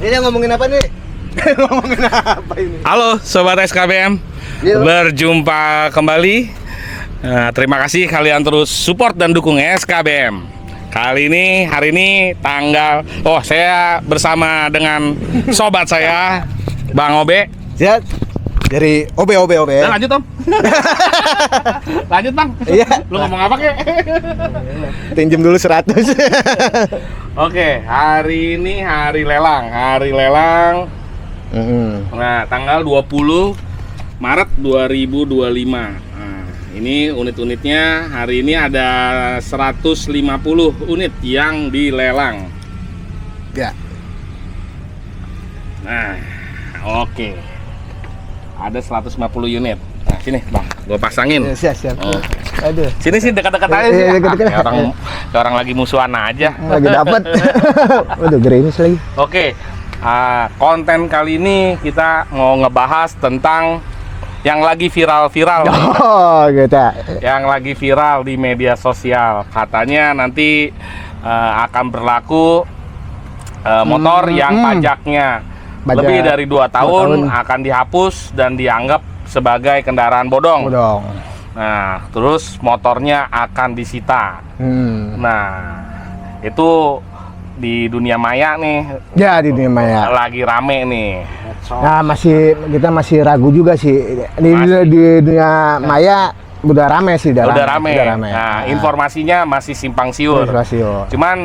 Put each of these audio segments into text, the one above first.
Ini ngomongin apa nih? Ngomongin apa ini? Halo Sobat SKBM, berjumpa kembali. Terima kasih kalian terus support dan dukung SKBM. Hari ini tanggal, saya bersama dengan sobat saya, Bang Obe. Siap. Dari Obe. Nah, lanjut Om. Lanjut Bang. Iya. Lu ngomong apa kek? Pinjem dulu 100. Oke, hari ini hari lelang. Nah, tanggal 20 Maret 2025. Nah, ini unit-unitnya hari ini ada 150 unit yang dilelang. Ya. Nah, oke. Ada 150 unit. Nah, sini Bang, gua pasangin. Siap. Aduh. Sini sih dekat-dekat aja sih. Dekat-dekat. Kayak orang lagi musuhan aja. Lagi dapat. Waduh, gerimis lagi. Oke. Konten kali ini kita mau ngebahas tentang yang lagi viral-viral. Oh, gitu. Yang lagi viral di media sosial. Katanya nanti akan berlaku motor yang pajaknya lebih dari 2 tahun akan dihapus dan dianggap sebagai kendaraan bodong. Nah, terus motornya akan disita. Nah, itu di dunia maya nih. Ya, di dunia maya. Lagi rame nih. Nah, kita masih ragu juga sih. Di dunia maya udah rame sih, udah rame. Nah, informasinya masih simpang siur. Cuman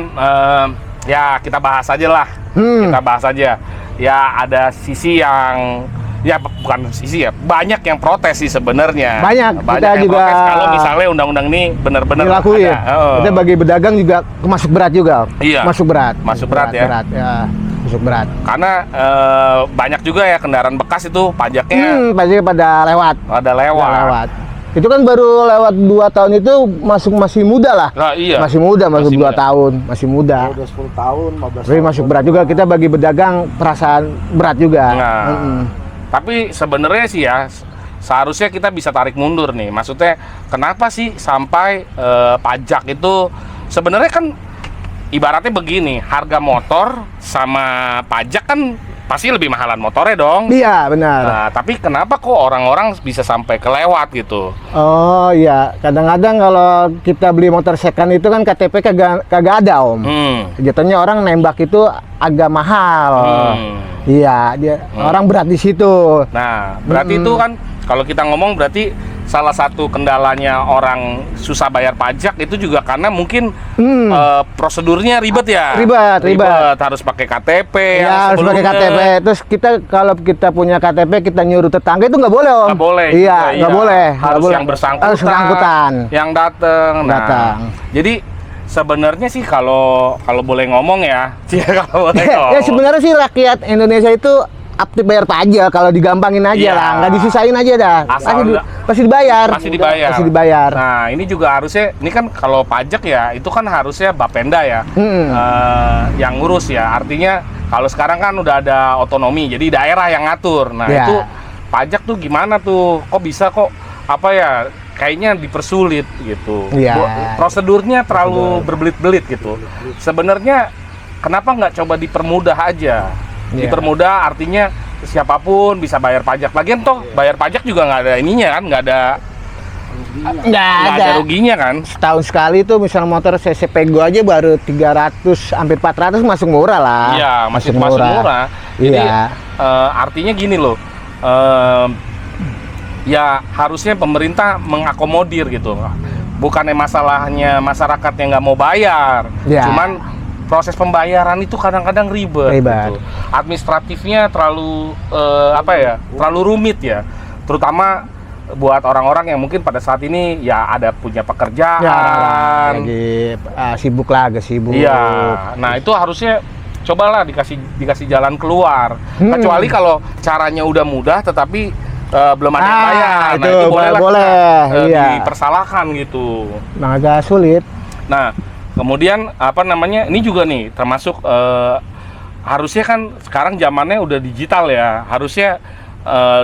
ya kita bahas aja lah. Kita bahas aja. Ya ada sisi yang bukan sisi ya, banyak yang protes sih sebenarnya. Banyak kita yang juga protes kalau misalnya undang-undang ini benar-benar dilakuin. Kita bagi pedagang juga masuk berat juga. Iya. Masuk berat ya. Masuk berat. Karena banyak juga ya kendaraan bekas itu pajaknya. Pajaknya pada lewat. Itu kan baru lewat 2 tahun itu masih muda lah. Nah, iya. Masih muda, masuk 2 tahun, masih muda. Udah 10 tahun, 15 Tapi tahun. masuk berat juga, kita bagi pedagang perasaan berat juga. Nah, tapi sebenarnya sih ya, seharusnya kita bisa tarik mundur nih. Maksudnya, kenapa sih sampai pajak itu sebenarnya kan ibaratnya begini, harga motor sama pajak kan pasti lebih mahalan motornya dong. Iya, benar. Nah, tapi kenapa kok orang-orang bisa sampai kelewat gitu? Oh iya, kadang-kadang kalau kita beli motor second itu kan KTP kagak ada, Om. Jatuhnya orang nembak itu agak mahal. Iya, orang berat di situ. Nah, berarti itu kan kalau kita ngomong berarti salah satu kendalanya orang susah bayar pajak itu juga karena mungkin prosedurnya ribet ya. Ribet. Harus pakai KTP. Ya, harus pakai KTP. Terus kalau kita punya KTP kita nyuruh tetangga itu nggak boleh, Om. Nggak boleh. Iya, nggak boleh. Harus yang bersangkutan. Yang datang. Jadi sebenarnya sih kalau boleh ngomong ya, ya sebenarnya sih rakyat Indonesia itu aktif bayar pajak kalau digampangin aja lah, nggak disusahin aja dah. Pasti dibayar. Nah, ini juga harusnya, ini kan kalau pajak ya, itu kan harusnya Bapenda ya, yang ngurus ya. Artinya kalau sekarang kan udah ada otonomi, jadi daerah yang ngatur. Nah, itu pajak tuh gimana tuh? Kok bisa kayaknya dipersulit gitu. Prosedurnya terlalu berbelit-belit gitu. Sebenarnya kenapa nggak coba dipermudah aja? Dipermudah artinya siapapun bisa bayar pajak. Lagian toh bayar pajak juga nggak ada ininya kan, nggak ada ruginya kan. Setahun sekali tuh misal motor CC Pego aja baru 300 sampai 400 masuk murah lah. Iya, masih murah. Jadi artinya gini loh. Ya harusnya pemerintah mengakomodir gitu. Bukannya masalahnya masyarakat yang nggak mau bayar, cuman proses pembayaran itu kadang-kadang ribet. Gitu. Administratifnya terlalu terlalu rumit ya. Terutama buat orang-orang yang mungkin pada saat ini ya ada punya pekerjaan, lagi sibuk. Iya. Nah, itu harusnya cobalah dikasih jalan keluar. Kecuali kalau caranya udah mudah tetapi belum ada yang bayar. Nah, itu boleh dipersalahkan gitu. Nah, agak sulit. Nah, kemudian ini juga nih termasuk harusnya kan sekarang zamannya udah digital ya, harusnya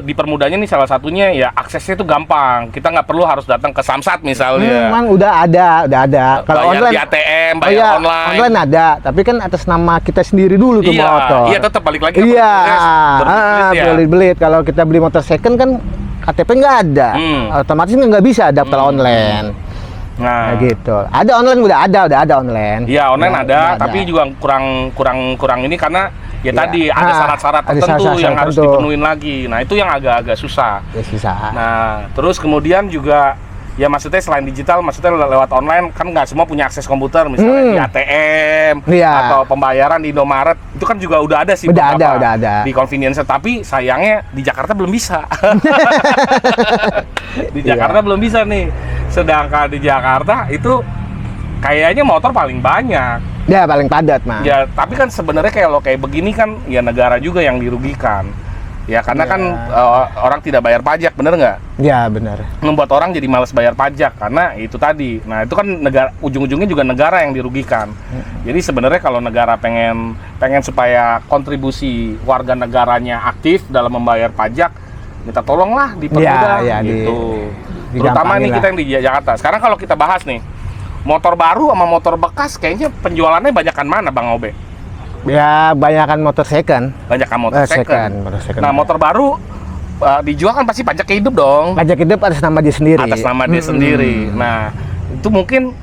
dipermudahnya nih salah satunya ya aksesnya itu gampang. Kita nggak perlu harus datang ke Samsat misalnya. Memang udah ada. Kalau Bayar online di ATM, bayar online. Online ada, tapi kan atas nama kita sendiri dulu tuh motor. Iya, tetap balik lagi. Iya, berbelit. Kalau kita beli motor second kan KTP nggak ada, otomatis nggak bisa daftar online. Nah, gitu. Ada online udah ada online. Iya, online ada, tapi juga kurang ini karena ya tadi ada syarat-syarat tertentu yang harus dipenuhin lagi. Nah, itu yang agak susah. Ya, susah. Nah, terus kemudian juga ya maksudnya selain digital, maksudnya lewat online kan nggak semua punya akses komputer, misalnya di ATM atau pembayaran di Indomaret, itu kan juga udah ada sih. Udah ada. Di convenience, tapi sayangnya di Jakarta belum bisa. Di Jakarta belum bisa nih. Sedangkan di Jakarta itu kayaknya motor paling banyak. Ya, paling padat, Mas. Ya, tapi kan sebenarnya kalau kayak begini kan ya negara juga yang dirugikan. Ya, karena kan orang tidak bayar pajak, bener nggak? Ya, benar. Membuat orang jadi malas bayar pajak karena itu tadi. Nah, itu kan negara, ujung-ujungnya juga negara yang dirugikan. Jadi sebenarnya kalau negara pengen supaya kontribusi warga negaranya aktif dalam membayar pajak, minta tolonglah dipermudah gitu. Terutama nih kita yang di Jakarta. Sekarang kalau kita bahas nih, motor baru sama motor bekas kayaknya penjualannya banyakan mana, Bang Obe? Ya, banyakan motor second. Banyakan motor second. Nah, motor baru dijual kan pasti pajak hidup dong. Pajak hidup atas nama dia sendiri. Atas nama dia sendiri. Nah, itu mungkin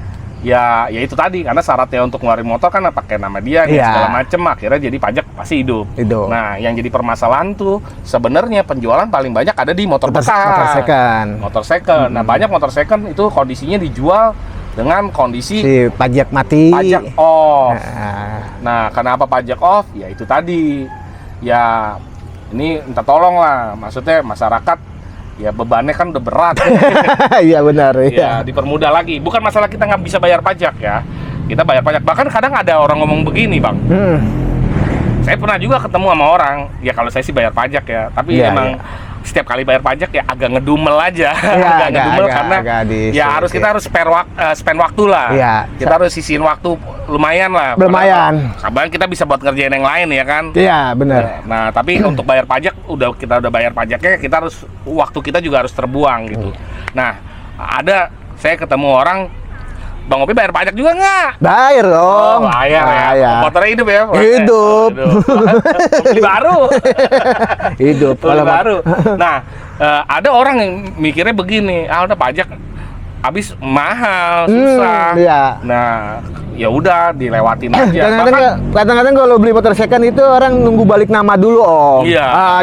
ya itu tadi karena syaratnya untuk ngeluarin motor kan pakai nama dia segala macem, akhirnya jadi pajak pasti hidup. Nah, yang jadi permasalahan tuh sebenarnya penjualan paling banyak ada di motor bekas. Motor second. Nah, banyak motor second itu kondisinya dijual dengan kondisi pajak mati, pajak off. Nah, kenapa pajak off? Ya itu tadi. Ya ini minta tolong lah. Maksudnya masyarakat ya bebannya kan udah berat. Iya benar. Ya dipermudah lagi. Bukan masalah kita nggak bisa bayar pajak ya. Kita bayar pajak. Bahkan kadang ada orang ngomong begini, Bang. Saya pernah juga ketemu sama orang. Ya kalau saya sih bayar pajak ya. Tapi emang setiap kali bayar pajak ya agak ngedumel aja. Agak ngedumel karena ya kita harus spend waktu lah. Kita harus sisihin waktu lumayan lah. Sabar kita bisa buat ngerjain yang lain ya kan. Iya benar. Nah tapi untuk bayar pajak kita udah bayar pajaknya, kita harus waktu kita juga harus terbuang gitu. Nah saya ketemu orang, Bang Opi bayar pajak juga nggak? Bayar dong. Bayar ya. Motornya hidup ya? Hidup. Beli baru. Hidup. Beli baru. Nah, ada orang yang mikirnya begini, udah pajak habis mahal, susah. Nah, ya udah dilewatin aja. Kadang-kadang kalau beli motor second itu orang nunggu balik nama dulu, Om.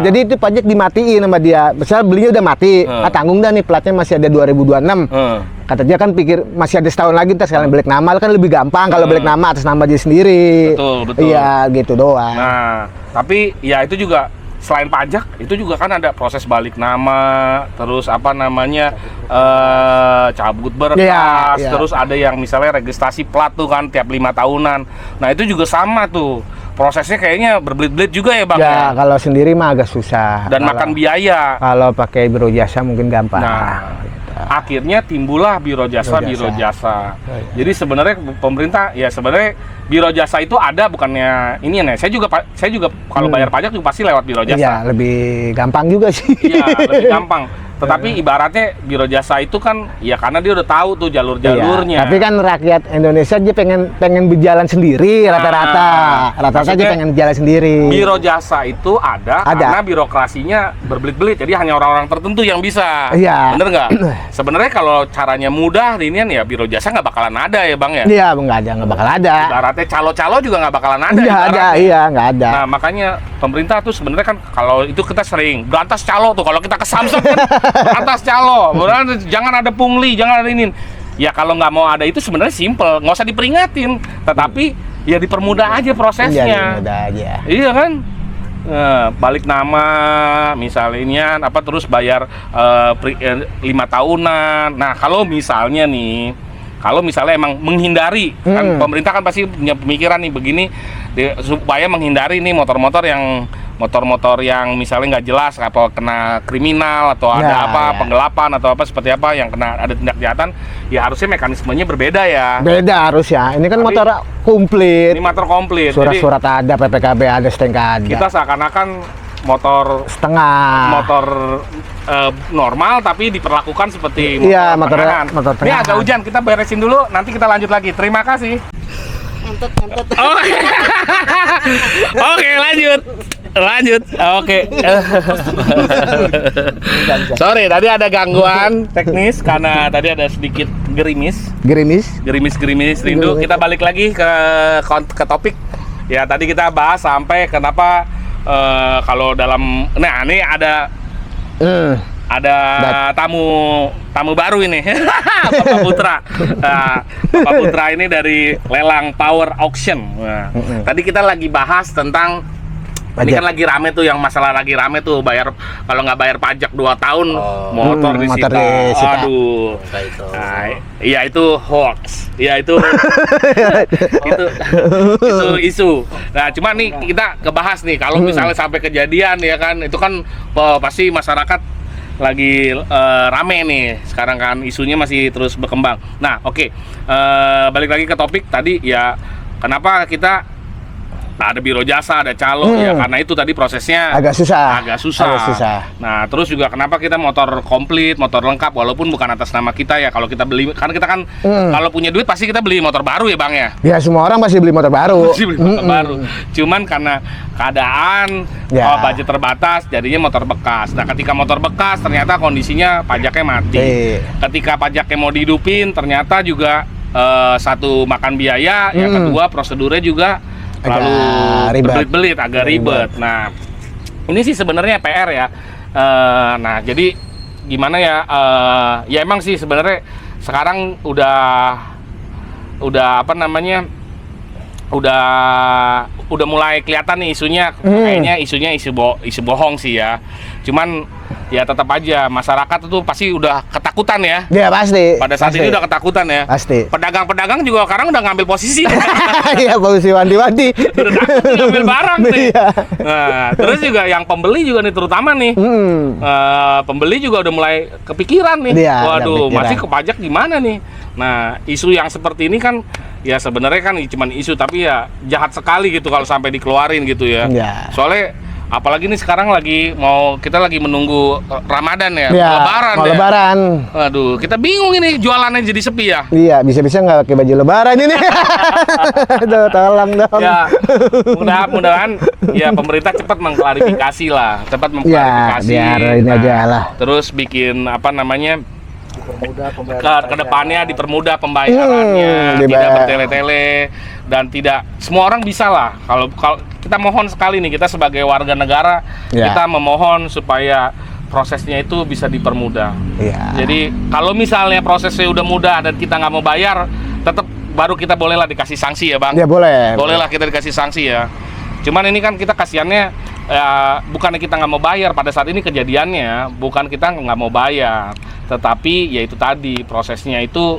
Jadi itu pajak dimatiin sama dia. Misalnya belinya udah mati, tanggung dah nih platnya masih ada 2026. Kata dia kan pikir masih ada setahun lagi, sekalian balik nama kan lebih gampang kalau balik nama atas nama dia sendiri. Betul. Iya, gitu doang. Nah, tapi ya itu juga selain pajak, itu juga kan ada proses balik nama, terus apa namanya cabut berkas, terus ada yang misalnya registrasi plat tuh kan tiap 5 tahunan. Nah, itu juga sama tuh. Prosesnya kayaknya berbelit-belit juga ya, Bang. Ya, kalau sendiri mah agak susah. Dan makan biaya. Kalau pakai biro jasa mungkin gampang. Nah, akhirnya timbullah biro jasa. Jadi sebenarnya pemerintah ya sebenarnya biro jasa itu ada, bukannya ini ya. Saya juga kalau bayar pajak juga pasti lewat biro jasa. Iya, lebih gampang juga sih. Iya, lebih gampang. Tetapi ibaratnya biro jasa itu kan ya karena dia udah tahu tuh jalur-jalurnya. Tapi kan rakyat Indonesia dia pengen berjalan sendiri rata-rata dia pengen jalan sendiri. Biro jasa itu ada karena birokrasinya berbelit-belit, jadi hanya orang-orang tertentu yang bisa. Bener nggak? Sebenarnya kalau caranya mudah inian ya biro jasa nggak bakalan ada ya, Bang ya. Iya, nggak bakal ada. Ibaratnya calo-calo juga nggak bakalan ada. Nggak ada. Nah, makanya pemerintah tuh sebenarnya kan kalau itu kita sering berantas calo tuh, kalau kita ke Samsat kan atas calo, jangan ada pungli, jangan ada ini. Ya kalau nggak mau ada itu sebenarnya simple, nggak usah diperingatin, tetapi ya dipermudah aja prosesnya. Iya kan? Balik nama misalnya terus bayar 5 tahunan. Nah kalau misalnya emang menghindari, kan pemerintah kan pasti punya pemikiran nih begini supaya menghindari nih motor-motor yang misalnya nggak jelas apa kena kriminal atau ada penggelapan atau apa seperti apa yang kena ada tindak kejahatan, ya harusnya mekanismenya berbeda ya. Beda harus ya. Ini kan motor komplit. Ini motor komplit. Surat-surat ada, PPKB ada, STNK ada. Kita seakan-akan motor setengah. motor normal tapi diperlakukan seperti motor Iya, motor tengahan. motor Ini agak hujan, kita beresin dulu, nanti kita lanjut lagi. Terima kasih. Ngentot. Oke, lanjut. Oke. Sorry, tadi ada gangguan teknis karena tadi ada sedikit gerimis rindu. Kita balik lagi ke topik. Ya, tadi kita bahas sampai kenapa kalau dalam, nah ini ada tamu baru ini. Bapak Putra. Nah, Bapak Putra ini dari Lelang Power Auction. Nah, tadi kita lagi bahas tentang pajak. ini kan lagi rame tuh, yang masalah lagi rame tuh, bayar kalau nggak bayar pajak 2 tahun motor disita. Aduh. Nah, iya itu hoax. Iya itu itu isu. Nah, cuma nih kita kebahas nih kalau misalnya sampai kejadian ya kan, itu kan pasti masyarakat lagi rame nih sekarang kan, isunya masih terus berkembang. Nah, oke. Balik lagi ke topik tadi ya, kenapa kita ada biro jasa, ada calo ya, karena itu tadi prosesnya agak susah. Nah, terus juga kenapa kita motor komplit, motor lengkap walaupun bukan atas nama kita ya. Kalau kita beli, karena kita kan kalau punya duit pasti kita beli motor baru ya Bang ya. Ya, semua orang pasti beli motor baru. Baru. Cuman karena keadaan budget terbatas, jadinya motor bekas. Nah, ketika motor bekas ternyata kondisinya pajaknya mati. Ketika pajaknya mau dihidupin ternyata juga satu makan biaya, yang kedua prosedurnya juga lalu berbelit-belit, agak ribet. Nah, ini sih sebenarnya PR ya. Nah, jadi gimana ya? Ya emang sih sebenarnya sekarang udah apa namanya? Udah mulai kelihatan nih isunya. Kayaknya isunya isu bohong sih ya. Cuman ya tetap aja masyarakat itu pasti udah ketakutan ya. Iya, pasti. Pada saat ini udah ketakutan ya. Pasti. Pedagang-pedagang juga sekarang udah ngambil posisi. Iya, posisi wanti-wanti. Udah takut ngambil barang nih. Nah, terus juga yang pembeli juga nih terutama nih. Pembeli juga udah mulai kepikiran nih. Waduh, masih ke pajak gimana nih? Nah, isu yang seperti ini kan ya sebenarnya kan cuma isu, tapi ya jahat sekali gitu kalau sampai dikeluarin gitu ya. Soalnya apalagi nih sekarang kita lagi menunggu Ramadan ya, Lebaran. Aduh, kita bingung ini jualannya jadi sepi ya. Iya, bisa-bisa nggak pakai baju Lebaran ini. Aduh, tolong dong. Ya, mudah-mudahan ya pemerintah cepat mengklarifikasi lah, Ya, biar ini aja lah. Terus bikin apa namanya? Ke depannya dipermudah pembayarannya, tidak bertele-tele dan tidak semua orang bisa lah. Kalau kita mohon sekali nih, kita sebagai warga negara, kita memohon supaya prosesnya itu bisa dipermudah. Jadi kalau misalnya prosesnya udah mudah dan kita nggak mau bayar, tetap baru kita bolehlah dikasih sanksi ya Bang. Ya boleh. Bolehlah kita dikasih sanksi ya. Cuman ini kan kita kasihannya bukannya kita nggak mau bayar, pada saat ini kejadiannya bukan kita nggak mau bayar, tetapi ya itu tadi prosesnya itu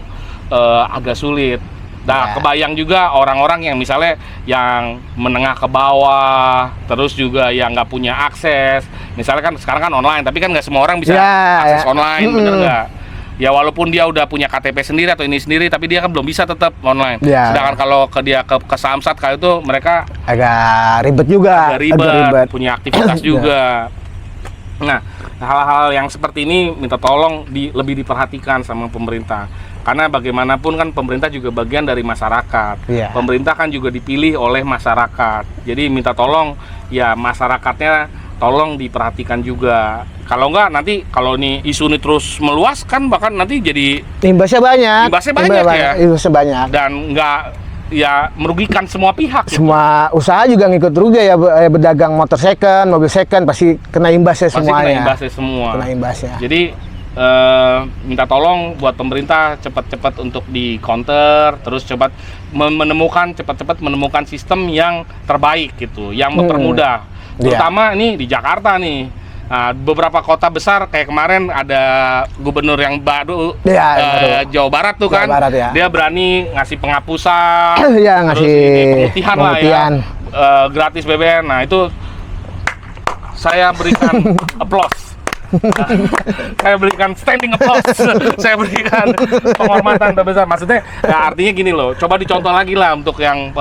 agak sulit. Nah, kebayang juga orang-orang yang misalnya yang menengah ke bawah, terus juga yang nggak punya akses. Misalnya kan sekarang kan online, tapi kan nggak semua orang bisa akses online, bener nggak? Ya walaupun dia udah punya KTP sendiri atau ini sendiri, tapi dia kan belum bisa tetap online. Sedangkan kalau dia ke Samsat kali itu mereka agak ribet juga. Agak ribet. Punya aktivitas juga. Nah, hal-hal yang seperti ini minta tolong lebih diperhatikan sama pemerintah. Karena bagaimanapun kan pemerintah juga bagian dari masyarakat. Pemerintah kan juga dipilih oleh masyarakat. Jadi minta tolong ya masyarakatnya tolong diperhatikan juga. Kalau enggak nanti kalau nih isu ini terus meluas kan bahkan nanti jadi imbasnya banyak. Imbasnya banyak. Dan enggak ya merugikan semua pihak. Semua usaha juga ngikut rugi ya, berdagang motor second, mobil second pasti kena imbasnya semuanya. Kena imbasnya. Jadi minta tolong buat pemerintah cepat-cepat untuk di counter, terus cepat menemukan sistem yang terbaik gitu, yang mempermudah. Terutama ini di Jakarta nih. Nah, beberapa kota besar kayak kemarin ada gubernur yang baru Jawa Barat tuh kan, dia berani ngasih penghapusan, ngasih pemutihan lah ya, gratis BBM. Nah itu saya berikan applause. Saya berikan standing applause. Saya berikan penghormatan terbesar. Maksudnya, ya artinya gini loh. Coba dicontoh lagi lah untuk yang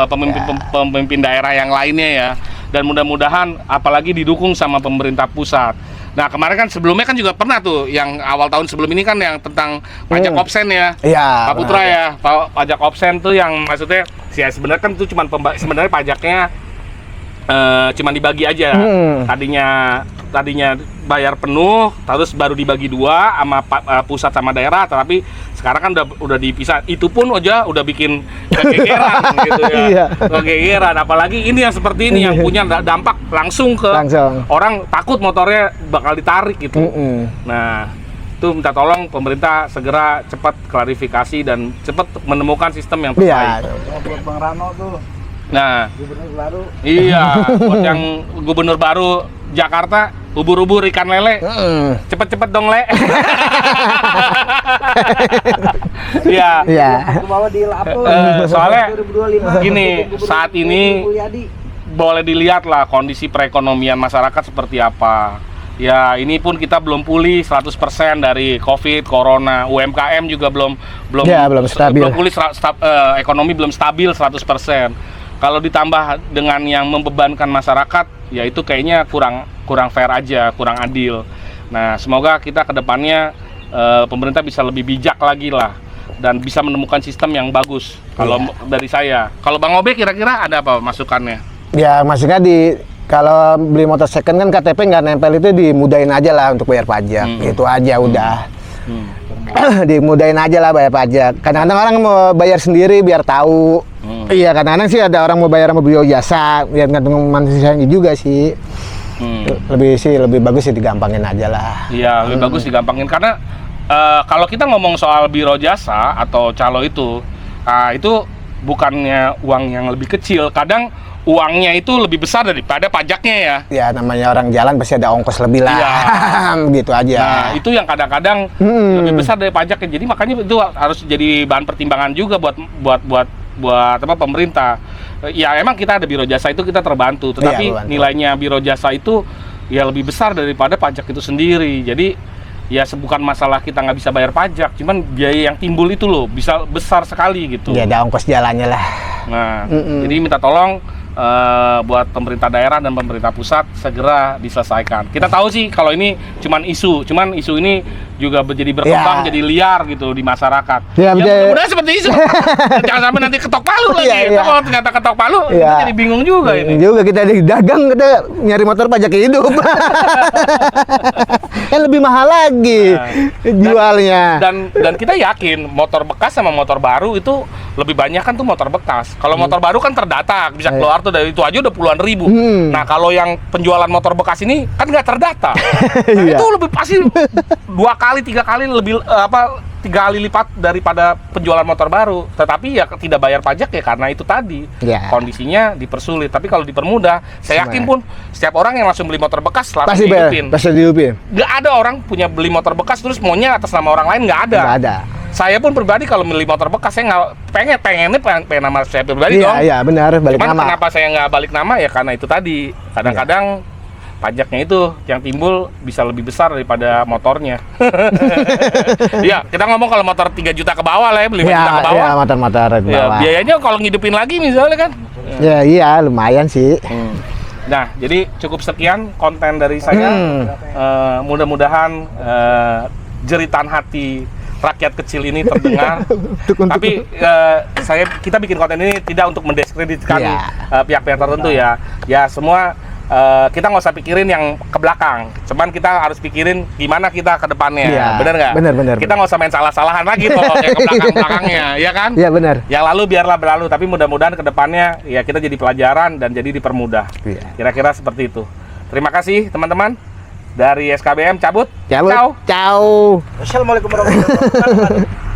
pemimpin daerah yang lainnya ya. dan mudah-mudahan apalagi didukung sama pemerintah pusat. Nah kemarin kan sebelumnya kan juga pernah tuh yang awal tahun sebelum ini kan yang tentang pajak opsen ya, Iya, Pak Putra ya, pajak opsen tuh yang maksudnya ya sebenarnya kan itu cuma sebenarnya pajaknya cuma dibagi aja. Tadinya bayar penuh, terus baru dibagi dua sama pusat sama daerah, tapi sekarang kan udah dipisah. Itu pun aja udah bikin kegegeran gitu ya. Iya. Kegegeran, apalagi ini yang seperti ini yang punya dampak langsung ke orang, takut motornya bakal ditarik gitu. Nah, itu minta tolong pemerintah segera cepat klarifikasi dan cepat menemukan sistem yang terbaik. Buat Bang Rano tuh. Nah, Gubernur baru. iya, buat yang gubernur baru Jakarta, ubur-ubur ikan lele, cepet-cepet dong le. Iya. Iya. Bawa di lapo. Soalnya 2025. gini, saat ini boleh dilihat lah kondisi perekonomian masyarakat seperti apa. Ya, ini pun kita belum pulih 100% dari Covid, Corona, UMKM juga belum stabil. Belum pulih, ekonomi belum stabil 100%. Kalau ditambah dengan yang membebankan masyarakat, ya itu kayaknya kurang fair aja, kurang adil. Nah, semoga kita ke depannya pemerintah bisa lebih bijak lagi lah dan bisa menemukan sistem yang bagus. Kalau dari saya, kalau Bang Obe kira-kira ada apa masukannya? Ya, maksudnya kalau beli motor second kan KTP nggak nempel itu dimudahin aja lah untuk bayar pajak. Itu aja udah. Dimudahin aja lah bayar pajak. Kadang-kadang orang mau bayar sendiri biar tahu. Iya, kadang-kadang sih ada orang mau bayar sama biro jasa biar ngantung manusianya juga sih. Lebih bagus sih digampangin aja lah. Iya, lebih bagus digampangin karena kalau kita ngomong soal biro jasa atau calo itu bukannya uang yang lebih kecil. Kadang uangnya itu lebih besar daripada pajaknya ya. Ya, namanya orang jalan pasti ada ongkos lebih lah. Iya. Gitu aja. Nah, itu yang kadang-kadang lebih besar dari pajaknya. Jadi makanya itu harus jadi bahan pertimbangan juga buat apa pemerintah. Ya emang kita ada biro jasa itu kita terbantu, tetapi nilainya biro jasa itu ya lebih besar daripada pajak itu sendiri. Jadi ya bukan masalah kita nggak bisa bayar pajak, cuman biaya yang timbul itu loh bisa besar sekali gitu. Ya ada ongkos jalannya lah. Nah, jadi minta tolong buat pemerintah daerah dan pemerintah pusat segera diselesaikan. Kita tahu sih kalau ini cuman isu ini juga jadi berkembang jadi liar gitu di masyarakat. Ya mudah-mudahan seperti isu. Jangan sampai nanti ketok palu lagi. Kalau ternyata ketok palu, kita jadi bingung juga ini. Juga kita di dagang kita nyari motor pajak hidup. Kan lebih mahal lagi jualnya. Dan kita yakin motor bekas sama motor baru itu lebih banyak kan tuh motor bekas. Kalau motor baru kan terdata, bisa keluar tuh dari itu aja udah puluhan ribu. Nah kalau yang penjualan motor bekas ini kan nggak terdata. Nah, itu lebih pasti 2 kali 3 kali lebih 3 kali lipat daripada penjualan motor baru. Tetapi ya tidak bayar pajak ya karena itu tadi kondisinya dipersulit. Tapi kalau dipermudah, saya yakin pun setiap orang yang langsung beli motor bekas langsung dihidupin. Pasti dihidupin. Nggak ada orang punya beli motor bekas terus maunya atas nama orang lain, nggak ada. Nggak ada. Saya pun pribadi kalau beli motor bekas saya nggak pengen nama saya pribadi dong. Iya benar, balik Cuman nama. Kenapa saya nggak balik nama ya karena itu tadi. Kadang-kadang pajaknya itu yang timbul bisa lebih besar daripada motornya. Iya, kita ngomong kalau motor 3 juta ke bawah lah ya, beli 5 juta ke bawah. Iya, motor-motor ke bawah. Biayanya kalau ngidupin lagi misalnya kan. Ya iya, lumayan sih. Nah, jadi cukup sekian konten dari saya. Mudah-mudahan jeritan hati rakyat kecil ini terdengar. Tapi kita bikin konten ini tidak untuk mendiskreditkan pihak-pihak tertentu ya. Ya semua kita nggak usah pikirin yang ke belakang, cuman kita harus pikirin gimana kita ke depannya, bener nggak? Bener. Kita nggak usah main salah-salahan lagi tuh yang ke belakang-belakangnya, ya kan? Iya benar. Yang lalu biarlah berlalu, tapi mudah-mudahan ke depannya ya kita jadi pelajaran dan jadi dipermudah. Kira-kira seperti itu. Terima kasih teman-teman. Dari SKBM cabut. Ciao. Wassalamualaikum warahmatullahi wabarakatuh.